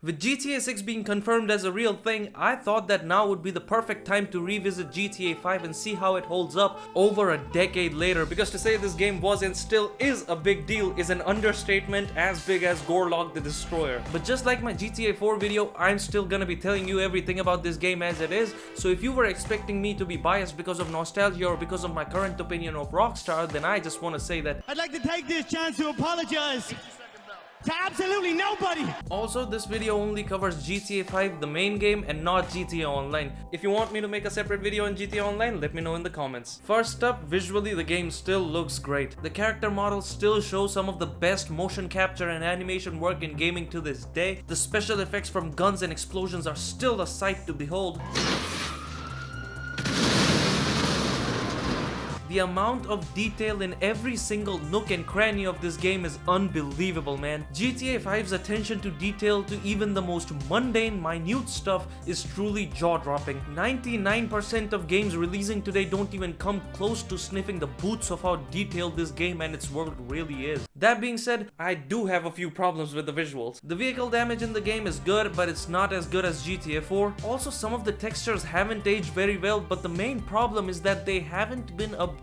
With GTA 6 being confirmed as a real thing, I thought that now would be the perfect time to revisit GTA 5 and see how it holds up over a decade later, because to say this game was and still is a big deal is an understatement as big as Gorlog the Destroyer. But just like my GTA 4 video, I'm still gonna be telling you everything about this game as it is, so if you were expecting me to be biased because of nostalgia or because of my current opinion of Rockstar, then I just want to say that I'd like to take this chance to apologize to absolutely nobody. Also, this video only covers GTA 5, the main game, and not GTA Online. If you want me to make a separate video on GTA Online, let me know in the comments. First up, visually the game still looks great. The character models still show some of the best motion capture and animation work in gaming to this day. The special effects from guns and explosions are still a sight to behold. The amount of detail in every single nook and cranny of this game is unbelievable, man. GTA 5's attention to detail to even the most mundane, minute stuff is truly jaw-dropping. 99% of games releasing today don't even come close to sniffing the boots of how detailed this game and its world really is. That being said, I do have a few problems with the visuals. The vehicle damage in the game is good, but it's not as good as GTA 4. Also, some of the textures haven't aged very well, but the main problem is that they haven't been updated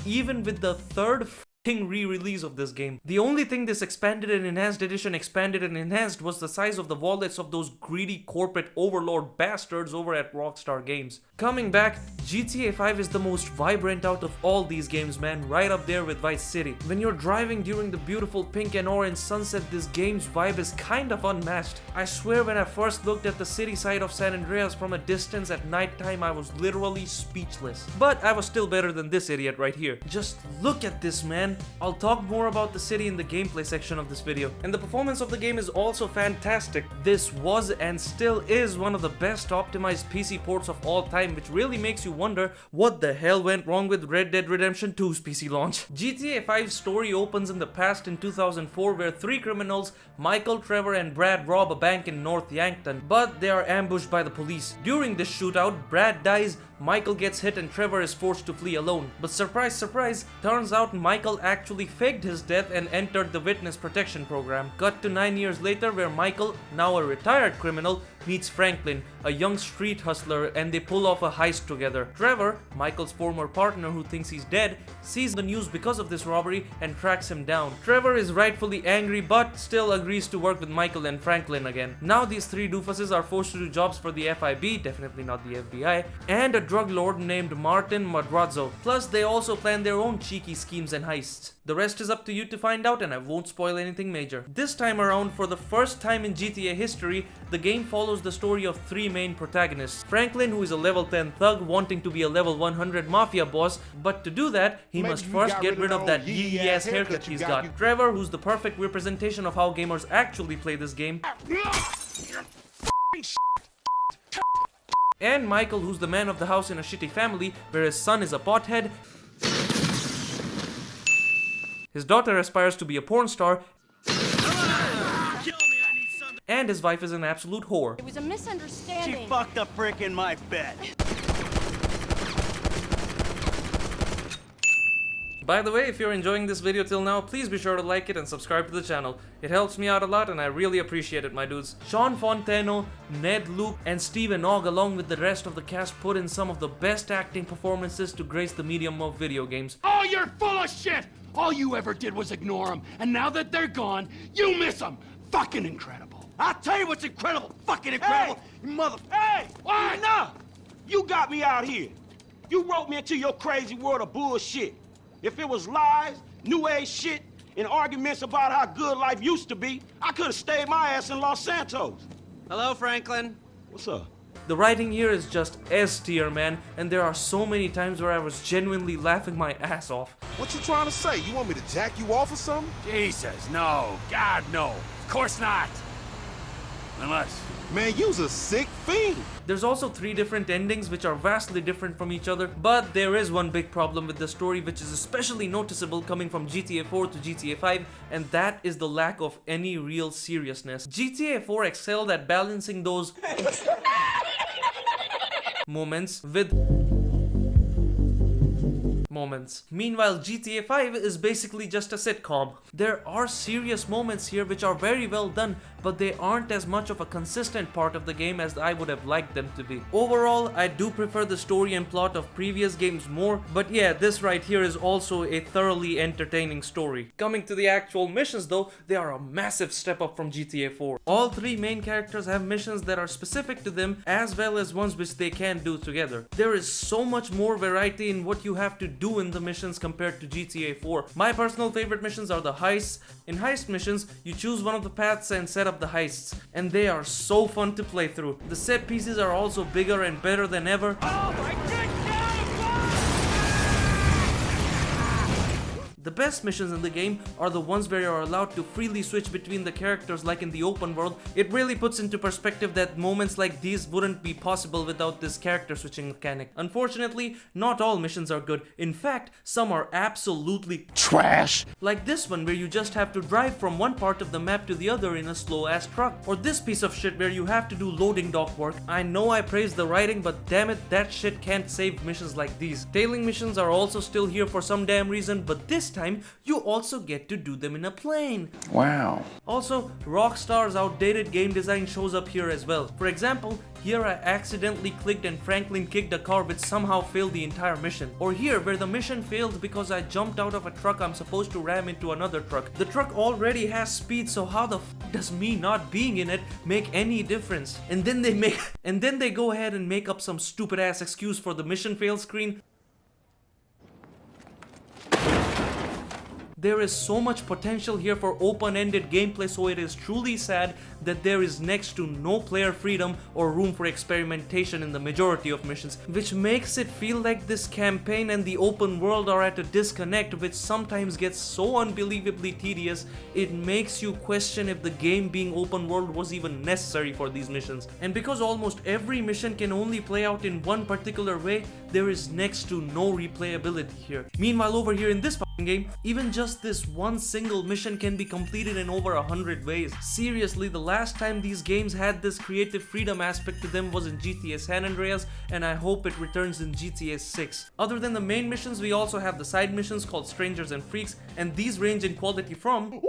even with the third re-release of this game. The only thing this expanded and enhanced edition expanded and enhanced was the size of the wallets of those greedy corporate overlord bastards over at Rockstar Games. Coming back, GTA 5 is the most vibrant out of all these games, man, right up there with Vice City. When you're driving during the beautiful pink and orange sunset, this game's vibe is kind of unmatched. I swear when I first looked at the city side of San Andreas from a distance at nighttime, I was literally speechless. But I was still better than this idiot right here. Just look at this, man. I'll talk more about the city in the gameplay section of this video. And the performance of the game is also fantastic. This was and still is one of the best optimized PC ports of all time, which really makes you wonder what the hell went wrong with Red Dead Redemption 2's PC launch. GTA 5's story opens in the past in 2004, where three criminals, Michael, Trevor, and Brad, rob a bank in North Yankton, but they are ambushed by the police. During this shootout, Brad dies, Michael gets hit, and Trevor is forced to flee alone. But surprise, surprise, turns out Michael actually faked his death and entered the witness protection program. Cut to 9 years later, where Michael, now a retired criminal, meets Franklin, a young street hustler, and they pull off a heist together. Trevor, Michael's former partner who thinks he's dead, sees the news because of this robbery and tracks him down. Trevor is rightfully angry but still agrees to work with Michael and Franklin again. Now these three doofuses are forced to do jobs for the FIB, definitely not the FBI, and a drug lord named Martin Madrazo. Plus they also plan their own cheeky schemes and heists. The rest is up to you to find out, and I won't spoil anything major. This time around, for the first time in GTA history, the game follows the story of three main protagonists. Franklin, who is a level 10 thug wanting to be a level 100 mafia boss, but to do that, he must first get rid of that yee-ass haircut he's got. Trevor, who's the perfect representation of how gamers actually play this game. And Michael, who's the man of the house in a shitty family, where his son is a pothead, his daughter aspires to be a porn star, and his wife is an absolute whore. It was a misunderstanding. She fucked a prick in my bed. By the way, if you're enjoying this video till now, please be sure to like it and subscribe to the channel. It helps me out a lot and I really appreciate it, my dudes. Sean Fontano, Ned Luke, and Steven Ogg, along with the rest of the cast, put in some of the best acting performances to grace the medium of video games. Oh, you're full of shit! All you ever did was ignore them, and now that they're gone, you miss them! Fucking incredible! I'll tell you what's incredible! Fucking incredible! Hey! You mother... Hey! What? Enough! You got me out here. You wrote me into your crazy world of bullshit. If it was lies, new age shit, and arguments about how good life used to be, I could have stayed my ass in Los Santos. Hello, Franklin. What's up? The writing here is just S tier, man, and there are so many times where I was genuinely laughing my ass off. What you trying to say? You want me to jack you off or something? Jesus, no. God, no. Of course not. Unless... Man, you's a sick fiend. There's also three different endings which are vastly different from each other, but there is one big problem with the story which is especially noticeable coming from GTA 4 to GTA 5, and that is the lack of any real seriousness. GTA 4 excelled at balancing those moments with moments. Meanwhile, GTA 5 is basically just a sitcom. There are serious moments here which are very well done, but they aren't as much of a consistent part of the game as I would have liked them to be. Overall, I do prefer the story and plot of previous games more, but yeah, this right here is also a thoroughly entertaining story. Coming to the actual missions though, they are a massive step up from GTA 4. All three main characters have missions that are specific to them as well as ones which they can do together. There is so much more variety in what you have to do in the missions compared to GTA 4. My personal favorite missions are the heists. In heist missions, you choose one of the paths and set up the heists, and they are so fun to play through. The set pieces are also bigger and better than ever. Oh my goodness! The best missions in the game are the ones where you're allowed to freely switch between the characters like in the open world. It really puts into perspective that moments like these wouldn't be possible without this character switching mechanic. Unfortunately, not all missions are good. In fact, some are absolutely Trash. like this one where you just have to drive from one part of the map to the other in a slow ass truck. Or this piece of shit where you have to do loading dock work. I know I praise the writing, but damn it, that shit can't save missions like these. Tailing missions are also still here for some damn reason, but this time you also get to do them in a plane. Wow. Also, Rockstar's outdated game design shows up here as well. For example, here I accidentally clicked and Franklin kicked a car which somehow failed the entire mission. Or here where the mission failed because I jumped out of a truck I'm supposed to ram into another truck. The truck already has speed, so how the f does me not being in it make any difference? And then they go ahead and make up some stupid ass excuse for the mission fail screen. There is so much potential here for open-ended gameplay, so it is truly sad that there is next to no player freedom or room for experimentation in the majority of missions, which makes it feel like this campaign and the open world are at a disconnect, which sometimes gets so unbelievably tedious, it makes you question if the game being open world was even necessary for these missions. And because almost every mission can only play out in one particular way, there is next to no replayability here. Meanwhile, over here in this game, even just this one single mission can be completed in over 100 ways. Seriously, the last time these games had this creative freedom aspect to them was in GTA San Andreas, and I hope it returns in GTA 6. Other than the main missions, we also have the side missions called Strangers and Freaks, and these range in quality from Woo!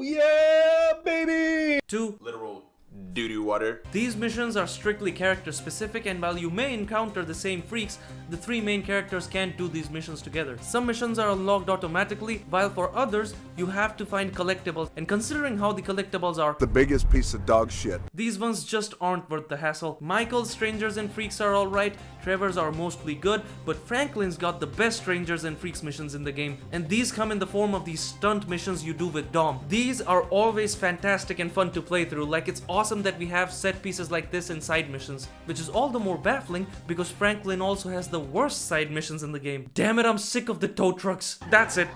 Yeah, baby! to Literal doo-doo water. These missions are strictly character specific, and while you may encounter the same freaks, the three main characters can't do these missions together. Some missions are unlocked automatically, while for others, you have to find collectibles, and considering how the collectibles are The biggest piece of dog shit. these ones just aren't worth the hassle. Michael's Strangers and Freaks are alright, Trevor's are mostly good, but Franklin's got the best Strangers and Freaks missions in the game, and these come in the form of these stunt missions you do with Dom. These are always fantastic and fun to play through, like it's awesome that we have set pieces like this in side missions, which is all the more baffling because Franklin also has the worst side missions in the game. Damn it, I'm sick of the tow trucks. That's it.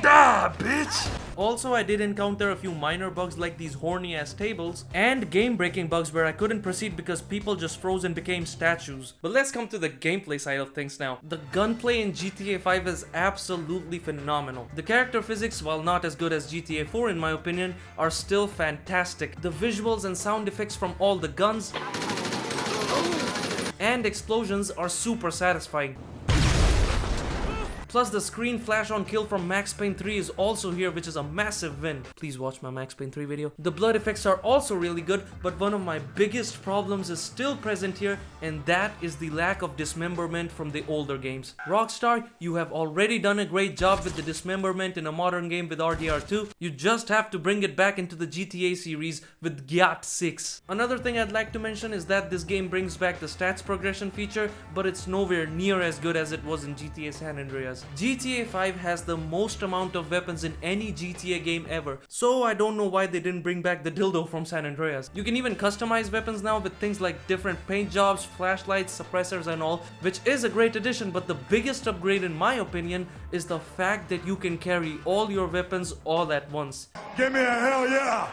Ah, bitch! Also, I did encounter a few minor bugs like these horny ass tables and game breaking bugs where I couldn't proceed because people just froze and became statues. But let's come to the gameplay side of things now. The gunplay in GTA 5 is absolutely phenomenal. The character physics, while not as good as GTA 4 in my opinion, are still fantastic. The visuals and sound effects from all the guns and explosions are super satisfying. Plus the screen flash on kill from Max Payne 3 is also here, which is a massive win. Please watch my Max Payne 3 video. The blood effects are also really good, but one of my biggest problems is still present here, and that is the lack of dismemberment from the older games. Rockstar, you have already done a great job with the dismemberment in a modern game with RDR2. You just have to bring it back into the GTA series with GTA 6. Another thing I'd like to mention is that this game brings back the stats progression feature, but it's nowhere near as good as it was in GTA San Andreas. GTA 5 has the most amount of weapons in any GTA game ever, so I don't know why they didn't bring back the dildo from San Andreas. You can even customize weapons now with things like different paint jobs, flashlights, suppressors and all, which is a great addition, but the biggest upgrade in my opinion is the fact that you can carry all your weapons all at once. Give me a hell yeah!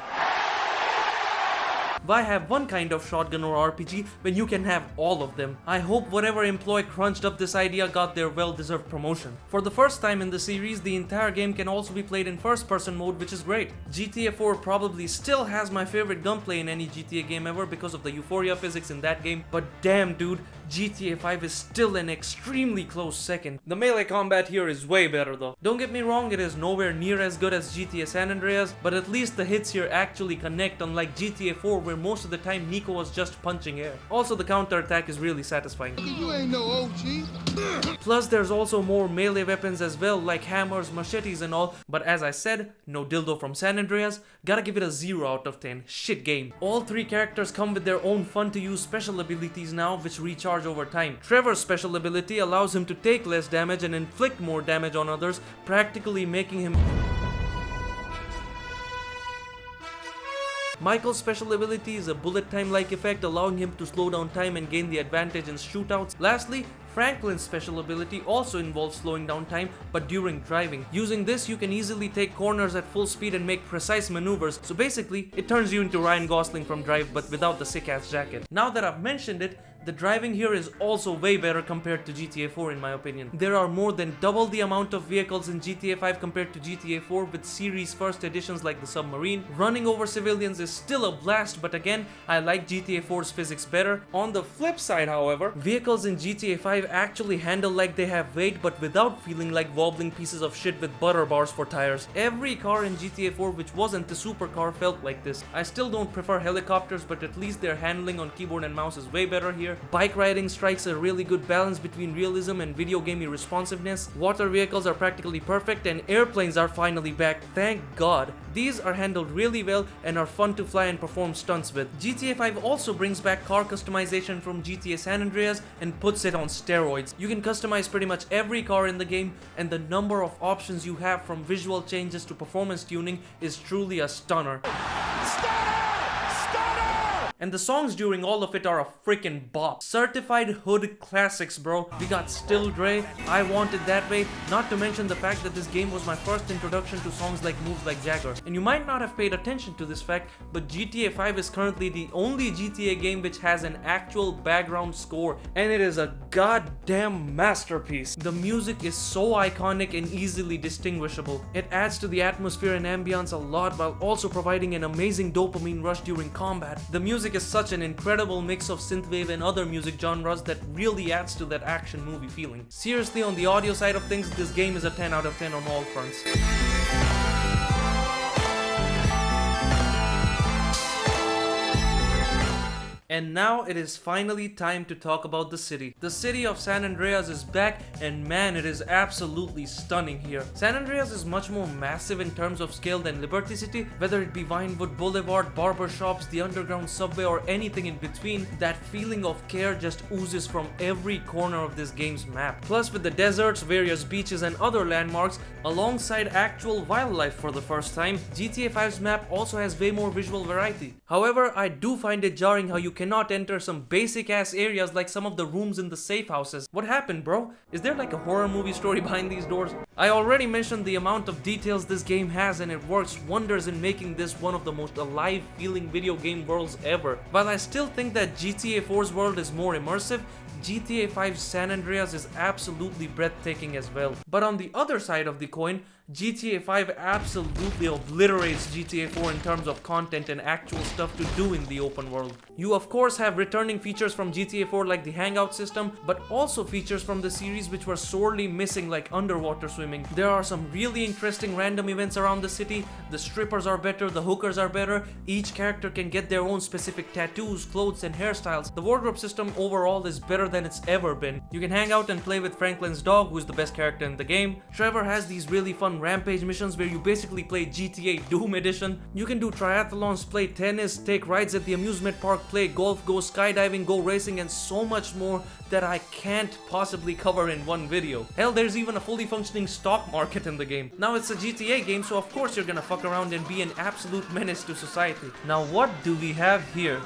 why have one kind of shotgun or RPG when you can have all of them? I hope whatever employee crunched up this idea got their well-deserved promotion. For the first time in the series, the entire game can also be played in first-person mode, which is great. GTA 4 probably still has my favorite gunplay in any GTA game ever because of the euphoria physics in that game, but damn dude, GTA 5 is still an extremely close second. The melee combat here is way better though. Don't get me wrong, it is nowhere near as good as GTA San Andreas, but at least the hits here actually connect, unlike GTA 4 where most of the time Nico was just punching air. Also, the counter-attack is really satisfying. You ain't no OG. Plus, there's also more melee weapons as well, like hammers, machetes and all, but as I said, no dildo from San Andreas, gotta give it a 0 out of 10. Shit game. All 3 characters come with their own fun to use special abilities now, which recharge over time. Trevor's special ability allows him to take less damage and inflict more damage on others, practically making him... Michael's special ability is a bullet time-like effect, allowing him to slow down time and gain the advantage in shootouts. Lastly, Franklin's special ability also involves slowing down time, but during driving. Using this, you can easily take corners at full speed and make precise maneuvers, so basically, it turns you into Ryan Gosling from Drive, but without the sick-ass jacket. Now that I've mentioned it, the driving here is also way better compared to GTA 4 in my opinion. There are more than double the amount of vehicles in GTA 5 compared to GTA 4 with series first editions like the submarine. Running over civilians is still a blast, but again, I like GTA 4's physics better. On the flip side, however, vehicles in GTA 5 actually handle like they have weight but without feeling like wobbling pieces of shit with butter bars for tires. Every car in GTA 4 which wasn't the supercar felt like this. I still don't prefer helicopters, but at least their handling on keyboard and mouse is way better here. Bike riding strikes a really good balance between realism and video gamey responsiveness. Water vehicles are practically perfect and airplanes are finally back, thank god. These are handled really well and are fun to fly and perform stunts with. GTA 5 also brings back car customization from GTA San Andreas and puts it on steroids. You can customize pretty much every car in the game, and the number of options you have from visual changes to performance tuning is truly a stunner. And the songs during all of it are a freaking bop. Certified hood classics, bro. We got Still Dre, I Want It That Way, not to mention the fact that this game was my first introduction to songs like Moves Like Jagger. And you might not have paid attention to this fact, but GTA 5 is currently the only GTA game which has an actual background score, and it is a goddamn masterpiece. The music is so iconic and easily distinguishable. It adds to the atmosphere and ambience a lot while also providing an amazing dopamine rush during combat. The music is such an incredible mix of synthwave and other music genres that really adds to that action movie feeling. Seriously, on the audio side of things, this game is a 10 out of 10 on all fronts. And now it is finally time to talk about the city. The city of San Andreas is back, and man, it is absolutely stunning here. San Andreas is much more massive in terms of scale than Liberty City, whether it be Vinewood Boulevard, barber shops, the underground subway, or anything in between. That feeling of care just oozes from every corner of this game's map. Plus, with the deserts, various beaches, and other landmarks, alongside actual wildlife for the first time, GTA 5's map also has way more visual variety. However, I do find it jarring how you cannot enter some basic ass areas like some of the rooms in the safe houses. What happened, bro? Is there like a horror movie story behind these doors? I already mentioned the amount of details this game has, and it works wonders in making this one of the most alive feeling video game worlds ever. While I still think that GTA 4's world is more immersive, GTA 5's San Andreas is absolutely breathtaking as well. But on the other side of the coin, GTA 5 absolutely obliterates GTA 4 in terms of content and actual stuff to do in the open world. You of course have returning features from GTA 4 like the hangout system, but also features from the series which were sorely missing like underwater swimming. There are some really interesting random events around the city, the strippers are better, the hookers are better, each character can get their own specific tattoos, clothes and hairstyles. The wardrobe system overall is better than it's ever been. You can hang out and play with Franklin's dog, who is the best character in the game. Trevor has these really fun rampage missions where you basically play GTA Doom Edition. You can do triathlons, play tennis, take rides at the amusement park, play golf, go skydiving, go racing, and so much more that I can't possibly cover in one video. Hell, there's even a fully functioning stock market in the game. Now it's a GTA game, so of course you're gonna fuck around and be an absolute menace to society. Now what do we have here?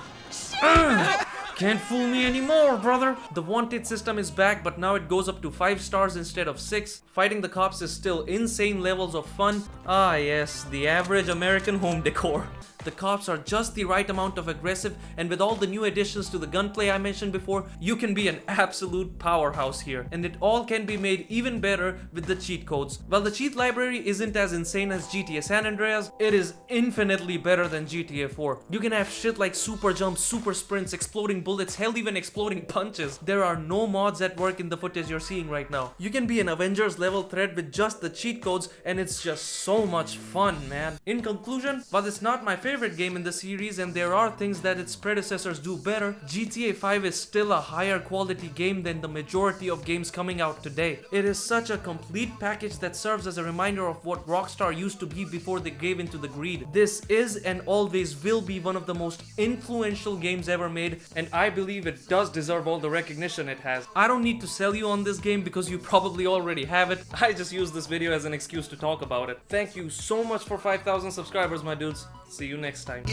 Can't fool me anymore, brother! The wanted system is back, but now it goes up to 5 stars instead of 6. Fighting the cops is still insane levels of fun. Ah yes, the average American home decor. The cops are just the right amount of aggressive, and with all the new additions to the gunplay I mentioned before, you can be an absolute powerhouse here. And it all can be made even better with the cheat codes. While the cheat library isn't as insane as GTA San Andreas, it is infinitely better than GTA 4. You can have shit like super jumps, super sprints, exploding bullets, hell even exploding punches. There are no mods at work in the footage you're seeing right now. You can be an Avengers level threat with just the cheat codes, and it's just so much fun, man. In conclusion, while it's not my favorite game in the series and there are things that its predecessors do better, GTA 5 is still a higher quality game than the majority of games coming out today. It is such a complete package that serves as a reminder of what Rockstar used to be before they gave into the greed. This is and always will be one of the most influential games ever made, and I believe it does deserve all the recognition it has. I don't need to sell you on this game because you probably already have it. I just use this video as an excuse to talk about it. Thank you so much for 5,000 subscribers, my dudes. See you next time.